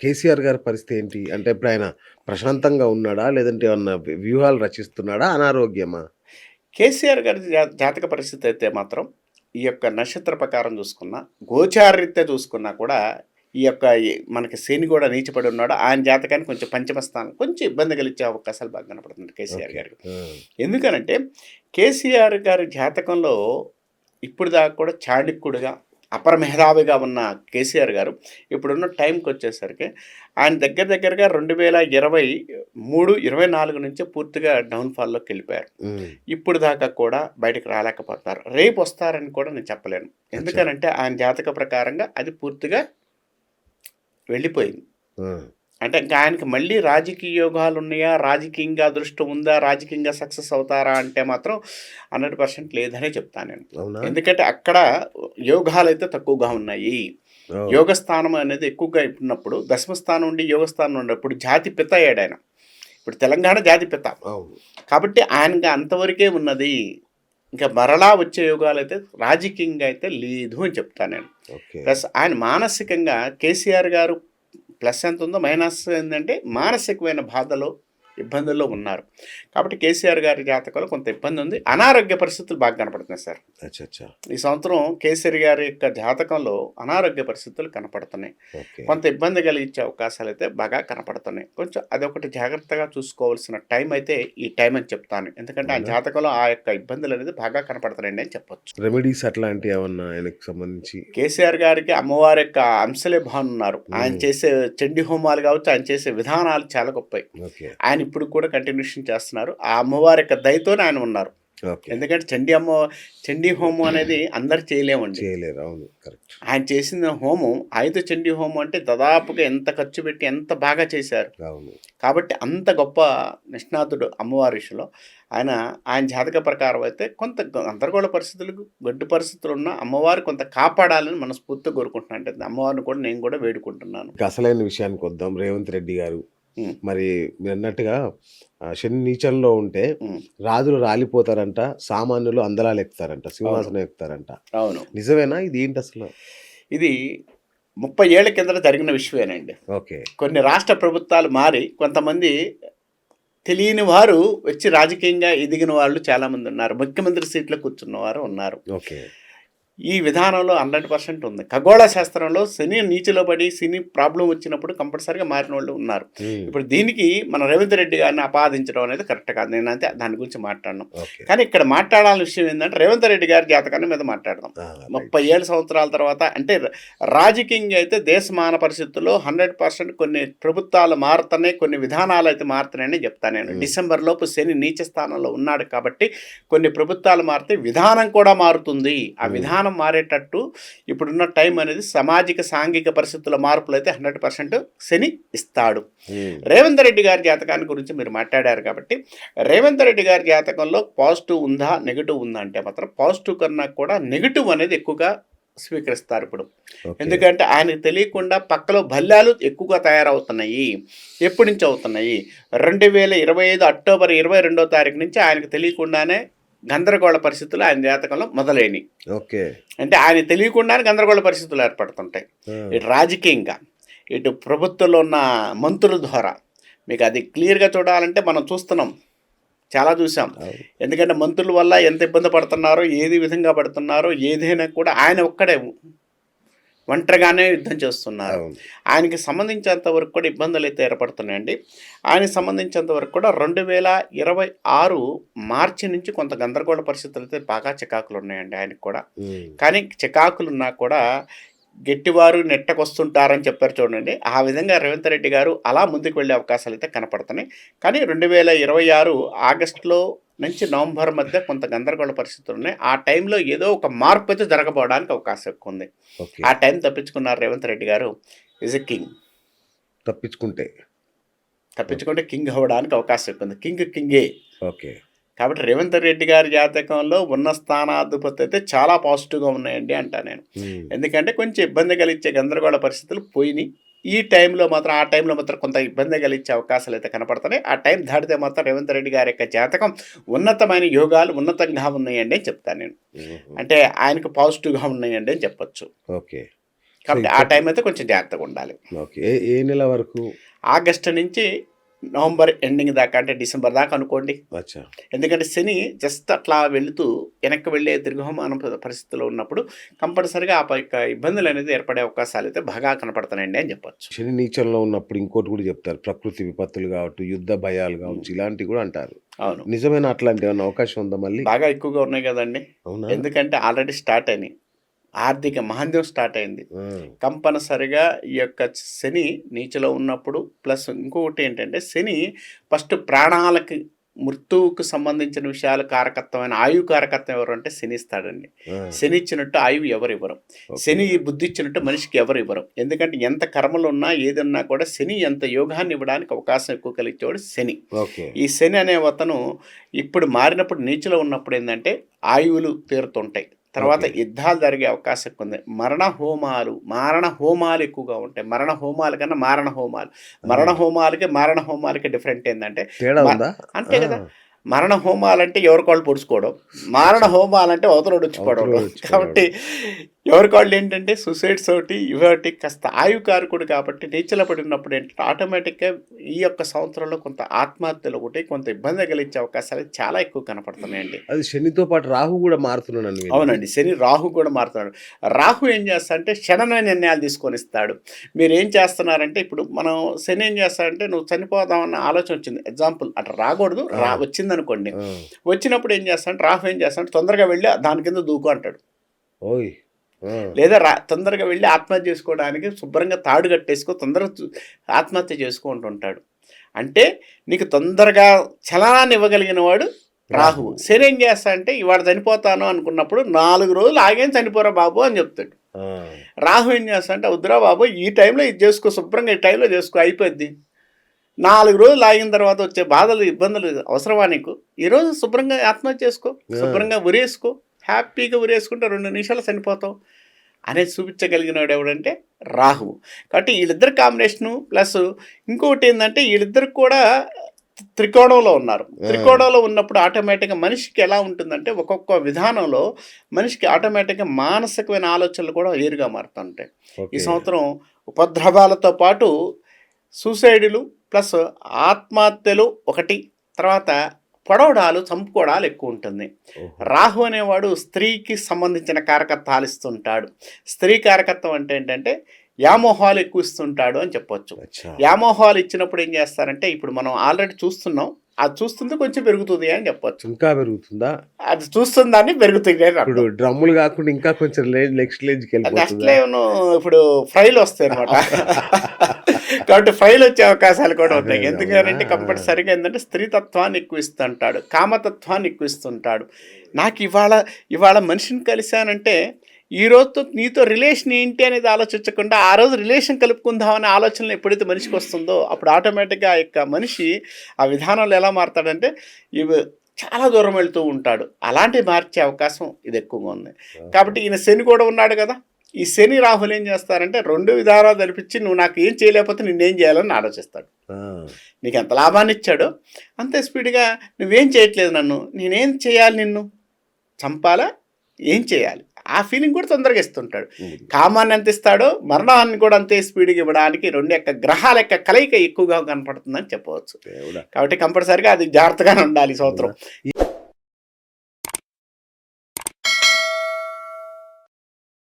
కేసీఆర్ గారి పరిస్థితి ఏంటి? అంటే ఇప్పుడు ఆయన ప్రశాంతంగా ఉన్నాడా? లేదంటే ఏమన్నా వ్యూహాలు రచిస్తున్నాడా? అనారోగ్యమా? కేసీఆర్ గారి జాతక పరిస్థితి అయితే మాత్రం ఈ యొక్క నక్షత్ర ప్రకారం చూసుకున్నా, గోచారరీత్యా చూసుకున్నా కూడా ఈ యొక్క మనకి శని కూడా నీచపడి ఉన్నాడు. ఆయన జాతకానికి కొంచెం పంచమ స్థానం కొంచెం ఇబ్బంది కలిగించే అవకాశాలు బాగా కనపడుతుంది కేసీఆర్ ఓకే. గారికి. ఆ! ఎందుకనంటే కేసీఆర్ గారి జాతకంలో ఇప్పుడు దాకా కూడా చాణక్యుడిగా అపర మేధావిగా ఉన్న కేసీఆర్ గారు ఇప్పుడున్న టైంకి వచ్చేసరికి ఆయన దగ్గరగా 2023, 24 నుంచే పూర్తిగా డౌన్ఫాల్లోకి వెళ్ళిపోయారు. ఇప్పుడు దాకా కూడా బయటకు రాలేకపోతున్నారు. రేపు వస్తారని కూడా నేను చెప్పలేను. ఎందుకనంటే ఆయన జాతక ప్రకారంగా అది పూర్తిగా వెళ్ళిపోయింది. అంటే ఇంకా ఆయనకి మళ్ళీ రాజకీయ యోగాలు ఉన్నాయా, రాజకీయంగా అదృష్టం ఉందా, రాజకీయంగా సక్సెస్ అవుతారా అంటే మాత్రం 100% లేదనే చెప్తాను నేను. అవునా? ఎందుకంటే అక్కడ యోగాలు అయితే తక్కువగా ఉన్నాయి. యోగస్థానం అనేది ఎక్కువగా ఉన్నప్పుడు దశమ స్థానం ఉండి యోగస్థానం ఉన్నప్పుడు జాతి పిత అయ్యాడు ఆయన. ఇప్పుడు తెలంగాణ జాతి పిత కాబట్టి ఆయనకి అంతవరకే ఉన్నది. ఇంకా మరలా వచ్చే యోగాలు అయితే రాజకీయంగా అయితే లేదు అని చెప్తాను నేను. ప్లస్ ఆయన మానసికంగా కేసీఆర్ గారు ప్లస్ ఎంత ఉందో మైనస్ ఏంటంటే మానసికమైన బాధలో ఇబ్బందుల్లో ఉన్నారు. కాబట్టి కేసీఆర్ గారి జాతకంలో కొంత ఇబ్బంది ఉంది. అనారోగ్య పరిస్థితులు బాగా కనపడుతున్నాయి సార్. ఈ సంవత్సరం కేసీఆర్ గారి యొక్క జాతకంలో అనారోగ్య పరిస్థితులు కనపడుతున్నాయి. కొంత ఇబ్బంది కలిగించే అవకాశాలు అయితే బాగా కనపడుతున్నాయి. కొంచెం అదొకటి జాగ్రత్తగా చూసుకోవాల్సిన టైం అయితే ఈ టైం అని చెప్తాను. ఎందుకంటే ఆ జాతకంలో ఆ యొక్క ఇబ్బందులు అనేది బాగా కనపడుతున్నాయండి అని చెప్పొచ్చు. రెమెడీస్ అట్లాంటివి ఏమన్నా ఆయనకు సంబంధించి? కేసీఆర్ గారికి అమ్మవారి యొక్క అంశలే బాగున్నారు. ఆయన చేసే చండీ హోమాలు కావచ్చు, ఆయన చేసే విధానాలు చాలా గొప్పవి. ఆయన ఇప్పుడు కూడా కంటిన్యూషన్ చేస్తున్నారు. ఆ అమ్మవారి యొక్క దయతోనే ఆయన ఉన్నారు. ఎందుకంటే చండీ హోమం అనేది అందరు చేయలేమండి. ఆయన చేసిన హోమం ఆయుధ చండీ హోమం అంటే దాదాపుగా ఎంత ఖర్చు పెట్టి ఎంత బాగా చేశారు. కాబట్టి అంత గొప్ప నిష్ణాతుడు అమ్మవారి విషయంలో. ఆయన జాతక ప్రకారం అయితే కొంత గందరగోళ పరిస్థితులు, గడ్డు పరిస్థితులు ఉన్న అమ్మవారు కొంత కాపాడాలని మనస్ఫూర్తిగా కోరుకుంటున్నాను. అంటే అమ్మవారిని కూడా నేను కూడా వేడుకుంటున్నాను. అసలైన విషయానికి వద్దాం. రేవంత్ రెడ్డి గారు మరి మీరు అన్నట్టుగా శని నీచంలో ఉంటే రాజులు రాలిపోతారంట, సామాన్యులు అందలాలు ఎక్కుతారంట, సింహాసనం ఎక్కుతారంట. అవును, నిజమేనా? ఇది ఏంటి అసలు? ఇది 30 ఏళ్ల కిందట జరిగిన విషయమేనండి. కొన్ని రాష్ట్ర ప్రభుత్వాలు మారి కొంతమంది తెలియని వారు వచ్చి రాజకీయంగా ఎదిగిన వాళ్ళు చాలామంది ఉన్నారు. ముఖ్యమంత్రి సీట్లో కూర్చున్న వారు ఉన్నారు. ఈ విధానంలో 100% ఉంది. ఖగోళ శాస్త్రంలో శని నీచిలో పడి శని ప్రాబ్లం వచ్చినప్పుడు కంపల్సరీగా మారిన వాళ్ళు ఉన్నారు. ఇప్పుడు దీనికి మన రేవంత్ రెడ్డి గారిని ఆపాదించడం అనేది కరెక్ట్ కాదు. నేను అంతే దాని గురించి మాట్లాడను. కానీ ఇక్కడ మాట్లాడాల్సిన విషయం ఏంటంటే రేవంత్ రెడ్డి గారి జాతకాన్ని మీద మాట్లాడదాం. 37 సంవత్సరాల తర్వాత అంటే రాజకీయంగా అయితే దేశమాన పరిస్థితుల్లో 100% కొన్ని ప్రభుత్వాలు మారుతున్నాయి, కొన్ని విధానాలు అయితే మారుతున్నాయని చెప్తాను నేను. డిసెంబర్ లోపు శని నీచ స్థానంలో ఉన్నాడు కాబట్టి కొన్ని ప్రభుత్వాలు మారితే విధానం కూడా మారుతుంది. ఆ విధానం మారేటట్టు ఇప్పుడున్న టైం అనేది సామాజిక సాంఘిక పరిస్థితుల మార్పులు అయితే 100% శని ఇస్తాడు. రేవంత్ రెడ్డి గారి జాతకాన్ని గురించి మీరు మాట్లాడారు కాబట్టి రేవంత్ రెడ్డి గారి జాతకంలో పాజిటివ్ ఉందా నెగిటివ్ ఉందా అంటే మాత్రం పాజిటివ్ కన్నా కూడా నెగిటివ్ అనేది ఎక్కువగా స్వీకరిస్తారు ఇప్పుడు. ఎందుకంటే ఆయనకు తెలియకుండా పక్కలో భల్యాలు ఎక్కువగా తయారవుతున్నాయి. ఎప్పటి నుంచి అవుతున్నాయి? 2025 అక్టోబర్ 22వ తారీఖు నుంచి ఆయనకు తెలియకుండానే గందరగోళ పరిస్థితులు ఆయన జాతకంలో మొదలైనవి. అంటే ఆయన తెలియకుండానే గందరగోళ పరిస్థితులు ఏర్పడుతుంటాయి. ఇటు రాజకీయంగా, ఇటు ప్రభుత్వంలో ఉన్న మంత్రుల ద్వారా. మీకు అది క్లియర్గా చూడాలంటే మనం చూస్తున్నాం, చాలా చూసాం. ఎందుకంటే మంత్రుల వల్ల ఎంత ఇబ్బంది పడుతున్నారో, ఏది విధంగా పడుతున్నారో, ఏదైనా కూడా ఆయన ఒక్కడే ఒంటరిగానే యుద్ధం చేస్తున్నారు. ఆయనకి సంబంధించినంత వరకు కూడా ఇబ్బందులు అయితే ఏర్పడుతున్నాయండి. ఆయనకి సంబంధించినంత వరకు కూడా 2026 మార్చి నుంచి కొంత గందరగోళ పరిస్థితులు అయితే బాగా చికాకులు ఉన్నాయండి ఆయనకు కూడా. కానీ చికాకులు ఉన్నా కూడా గట్టివారు నెట్టకొస్తుంటారని చెప్పారు చూడండి. ఆ విధంగా రేవంత్ రెడ్డి గారు అలా ముందుకు వెళ్ళే అవకాశాలు అయితే కనపడుతున్నాయి. కానీ 2026 ఆగస్టులో నుంచి నవంబర్ మధ్య కొంత గందరగోళ పరిస్థితులు ఉన్నాయి. ఆ టైంలో ఏదో ఒక మార్పు అయితే జరగబోవడానికి అవకాశం ఎక్కువ ఉంది. ఆ టైం తప్పించుకున్నారు రేవంత్ రెడ్డి గారు. Is a king. తప్పించుకుంటే కింగ్ అవ్వడానికి అవకాశం ఎక్కువ ఉంది. కింగే. కాబట్టి రేవంత్ రెడ్డి గారి జాతకంలో ఉన్న స్థానాధిపతి అయితే చాలా పాజిటివ్గా ఉన్నాయండి అంటా నేను. ఎందుకంటే కొంచెం ఇబ్బంది కలిగించే గందరగోళ పరిస్థితులు పోయినాయి. ఈ టైంలో మాత్రం ఆ టైంలో మాత్రం కొంత ఇబ్బంది కలిగించే అవకాశాలు అయితే కనపడుతున్నాయి. ఆ టైం దాటితే మాత్రం రేవంత్ రెడ్డి గారి యొక్క జాతకం ఉన్నతమైన యోగాలు ఉన్నతంగా ఉన్నాయండి అని చెప్తాను నేను. అంటే ఆయనకు పాజిటివ్గా ఉన్నాయండి అని చెప్పొచ్చు. కాబట్టి ఆ టైం అయితే కొంచెం జాగ్రత్తగా ఉండాలి. ఓకే. ఏ నెల వరకు? ఆగస్టు నుంచి నవంబర్ ఎండింగ్ దాకా, అంటే డిసెంబర్ దాకా అనుకోండి. అచ్చా. ఎందుకంటే శని జస్ట్ అట్లా వెళుతూ వెనక్కి వెళ్ళే తిరుగుమాన పరిస్థితిలో ఉన్నప్పుడు కంపల్సరిగా ఆ యొక్క ఇబ్బందులు అనేది ఏర్పడే అవకాశాలు అయితే బాగా కనపడుతున్నాయండి అని చెప్పొచ్చు. శని నీచంలో ఉన్నప్పుడు ఇంకోటి కూడా చెప్తారు, ప్రకృతి విపత్తులు కావచ్చు, యుద్ధ భయాలు కావచ్చు, ఇలాంటివి కూడా అంటారు. అవును, నిజమైన అట్లాంటి ఏమన్నా అవకాశం ఉందా మళ్ళీ? బాగా ఎక్కువగా ఉన్నాయి కదండి. అవునా? ఎందుకంటే ఆల్రెడీ స్టార్ట్ అయినాయి, ఆర్థిక మహంద్యం స్టార్ట్ అయింది. కంపల్సరిగా ఈ యొక్క శని నీచలో ఉన్నప్పుడు, ప్లస్ ఇంకొకటి ఏంటంటే శని ఫస్ట్ ప్రాణాలకి మృత్యువుకు సంబంధించిన విషయాలు కారకత్వమైన ఆయువు కారకత్వం ఎవరు అంటే శని ఇస్తాడండి. శని ఇచ్చినట్టు ఆయువు ఎవరు ఇవ్వరు. శని బుద్ధి ఇచ్చినట్టు మనిషికి ఎవరు ఇవ్వరు. ఎందుకంటే ఎంత కర్మలు ఉన్నా ఏదన్నా కూడా శని ఎంత యోగాన్ని ఇవ్వడానికి అవకాశం ఎక్కువ కలిగించేవాడు శని. ఓకే. ఈ శని అనే అతను ఇప్పుడు మారినప్పుడు నీచలో ఉన్నప్పుడు ఏంటంటే ఆయువులు తీరుతుంటాయి, తర్వాత యుద్ధాలు జరిగే అవకాశం ఎక్కువ ఉంది. మారణ హోమాలు ఎక్కువగా ఉంటాయి. మరణ హోమాల కన్నా మరణ హోమాలకి డిఫరెంట్ ఏంటంటే అంతే కదా. మరణ హోమాలంటే ఎవరికాళ్ళు పొడుచుకోవడం, మారణ హోమాలంటే అవతలోడు వచ్చిపోవడం. కాబట్టి ఎవరికాళ్ళు ఏంటంటే సూసైడ్స్ ఒకటి ఇవటి కాస్త ఆయుకారకుడు కాబట్టి నీచల పడినప్పుడు ఏంటంటే ఆటోమేటిక్గా ఈ యొక్క సంవత్సరంలో కొంత ఆత్మహత్యలు ఒకటి, కొంత ఇబ్బంది కలిగించే అవకాశాలు చాలా ఎక్కువ కనపడుతున్నాయండి. అది శనితో పాటు రాహు కూడా మారుతున్నాడు. అవునండి, శని రాహు కూడా మారుతున్నాడు. రాహు ఏం చేస్తా అంటే క్షణమైన నిర్ణయాలు తీసుకొని ఇస్తాడు. మీరు ఏం చేస్తున్నారంటే ఇప్పుడు మనం శని ఏం చేస్తాడంటే నువ్వు చనిపోదామన్న ఆలోచన వచ్చింది, ఎగ్జాంపుల్ అట్లా రాకూడదు, వచ్చింది అనుకోండి. వచ్చినప్పుడు ఏం చేస్తాడంటే రాహు ఏం చేస్తాడంటే తొందరగా వెళ్ళి దాని కింద దూకు అంటాడు. లేదా తొందరగా వెళ్ళి ఆత్మహత్య చేసుకోవడానికి శుభ్రంగా తాడు కట్టేసుకో, తొందరగా ఆత్మహత్య చేసుకుంటుంటాడు. అంటే నీకు తొందరగా చలనాన్ని ఇవ్వగలిగిన వాడు రాహువు. శని ఏం చేస్తా అంటే ఇవాడు చనిపోతాను అనుకున్నప్పుడు 4 రోజులు ఆగేం చనిపోరా బాబు అని చెప్తాడు. రాహు ఏం చేస్తా అంటే వద్దురా బాబు ఈ టైంలో ఇది చేసుకో, శుభ్రంగా ఈ టైంలో చేసుకో, అయిపోద్ది. 4 రోజులు ఆగిన తర్వాత వచ్చే బాధలు ఇబ్బందులు అవసరమా నీకు? ఈరోజు శుభ్రంగా ఆత్మహత్య చేసుకో, శుభ్రంగా ఉరేసుకో, హ్యాపీగా ఉరేసుకుంటే 2 నిమిషాలు చనిపోతావు అనేది చూపించగలిగినాడు ఎవడంటే రాహువు. కాబట్టి వీళ్ళిద్దరు కాంబినేషను ప్లస్ ఇంకొకటి ఏంటంటే వీళ్ళిద్దరు కూడా త్రికోణంలో ఉన్నారు. త్రికోణంలో ఉన్నప్పుడు ఆటోమేటిక్గా మనిషికి ఎలా ఉంటుందంటే ఒక్కొక్క విధానంలో మనిషికి ఆటోమేటిక్గా మానసికమైన ఆలోచనలు కూడా వేరుగా మారుతుంటాయి. ఈ సంవత్సరం ఉపద్రవాలతో పాటు సూసైడ్లు ప్లస్ ఆత్మహత్యలు ఒకటి, తర్వాత పొడవడాలు చంపుకోవడాలు ఎక్కువ ఉంటుంది. రాహు అనేవాడు స్త్రీకి సంబంధించిన కారకత్వాలు ఇస్తుంటాడు. స్త్రీ కారకత్వం అంటే ఏంటంటే వ్యామోహాలు ఎక్కువ ఇస్తుంటాడు అని చెప్పొచ్చు. వ్యామోహాలు ఇచ్చినప్పుడు ఏం చేస్తారంటే ఇప్పుడు మనం ఆల్రెడీ చూస్తున్నాం, అది చూస్తుంటే కొంచెం పెరుగుతుంది అని చెప్పొచ్చు. ఇంకా పెరుగుతుందా? అది చూస్తుందాన్ని పెరుగుతుంది. ఇప్పుడు డ్రమ్ములు కాకుండా ఇంకా కొంచెం నెక్స్ట్ ఇప్పుడు ఫ్రైలు వస్తాయి అనమాట. కాబట్టి ఫ్రైలు వచ్చే అవకాశాలు కూడా ఉన్నాయి. ఎందుకంటే కంపల్సరిగా ఏంటంటే స్త్రీతత్వాన్ని ఎక్కువ ఇస్తుంటాడు, కామతత్వాన్ని ఎక్కువ ఇస్తుంటాడు. నాకు ఇవాళ మనిషిని కలిశానంటే ఈ రోజుతో నీతో రిలేషన్ ఏంటి అనేది ఆలోచించకుండా ఆ రోజు రిలేషన్ కలుపుకుందామనే ఆలోచనలు ఎప్పుడైతే మనిషికి వస్తుందో అప్పుడు ఆటోమేటిక్గా ఆ యొక్క మనిషి ఆ విధానంలో ఎలా మారుతాడంటే ఇవి చాలా దూరం వెళ్తూ ఉంటాడు. అలాంటివి మార్చే అవకాశం ఇది ఎక్కువగా ఉంది. కాబట్టి ఈయన శని కూడా ఉన్నాడు కదా. ఈ శని రాహులు ఏం చేస్తారంటే 2 విధానాలు తెలిపించి నువ్వు నాకు ఏం చేయలేకపోతే నిన్నేం చేయాలని ఆలోచిస్తాడు. నీకు ఎంత లాభాన్ని ఇచ్చాడో అంతే స్పీడ్గా నువ్వేం చేయట్లేదు, నేనేం చేయాలి, నిన్ను చంపాలా, ఏం చేయాలి, ఆ ఫీలింగ్ కూడా తొందరగా ఇస్తుంటాడు. కామాన్ని ఎంత ఇస్తాడో మరణాన్ని కూడా అంతే స్పీడ్గా ఇవ్వడానికి 2 యొక్క గ్రహాల యొక్క కలయిక ఎక్కువగా కనపడుతుందని చెప్పవచ్చు. కాబట్టి కంపల్సరిగా అది జాగ్రత్తగానే ఉండాలి ఈ సంవత్సరం.